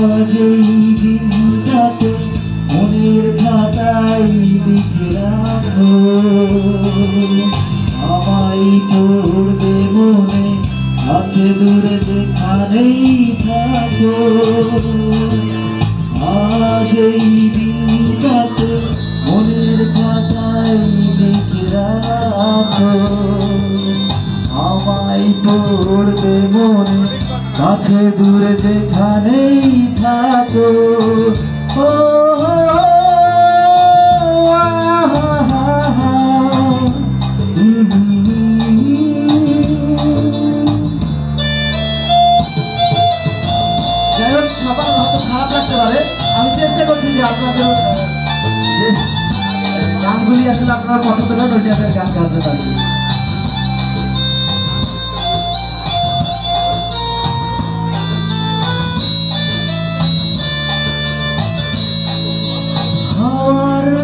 আজ এই দিনটাকে মনের খাতায় লিখে রাখো, আমায় পড়বে মনে আছে দূরে যেখানেই থাকো। আজ এই দিনটাকে মনের খাতায় লিখে রাখো, আমায় পড়বে মনে কাছে দূরে যেখানেই থাকো। ও যাই হোক, সবার হয়তো খারাপ লাগতে পারে, আমি চেষ্টা করছি যে আপনাদের যে গানগুলি আসলে আপনারা পছন্দ করেন ওইটা গান গাইতে পারি।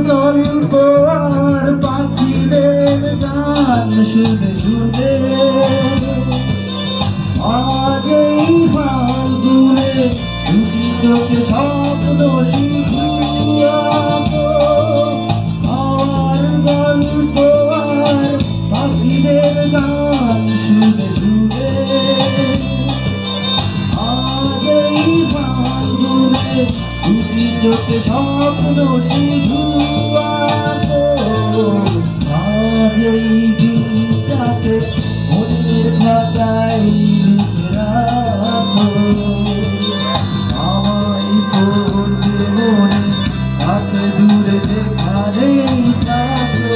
গল্প আর পাখিদের গান শুনে শুনে আজ এই ফাল্গুনে দুটি চোখে স্বপ্ন শুধু আঁকো। আর গল্প আর পাখিদের গান শুনে শুনে আজ এই ফাল্গুনে দুটি চোখে স্বপ্ন শুধু আঁকো। আজ এই দিনটাকে মনের খাতায় লিখে রাখো, আমায় পড়বে মনে কাছে দূরে যেখানেই থাকো।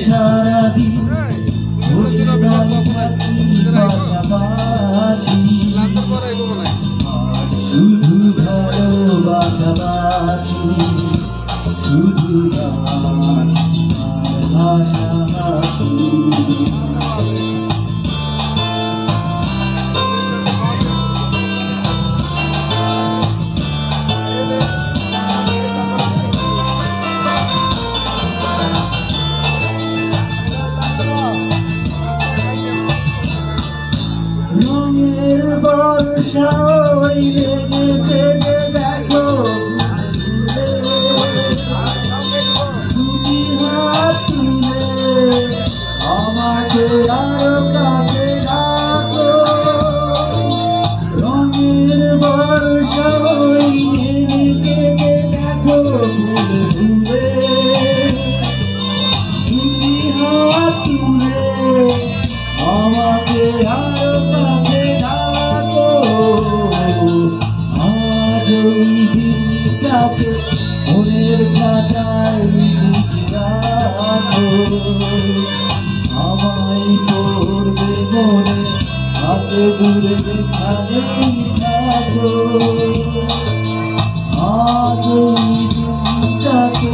সারাদিন বসে দাঁড়িয়ে থাকি পাশাপাশি, শুধু ভালোবাসাবাসি, শুধু গান আর ভাষাভাষী। রঙের বর্ষা ওই লেগেছে যে দেখো, দুটি হাত তুলে আমাকে আরো কাছে রাখো। রঙের বর্ষা ওই লেগেছে যে দেখো, ভুলে ভুলে দুটি হাত তুলে আমাকে আরো কাছে ডাকো। আজ এই দিনটাকে মনের খাতায় লিখে রাখো, আমায় পড়বে মনে কাছে দূরে যেখানেই থাকো। আজ এই দিনটাকে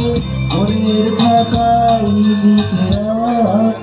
মনের খাতায় লিখে রাখো।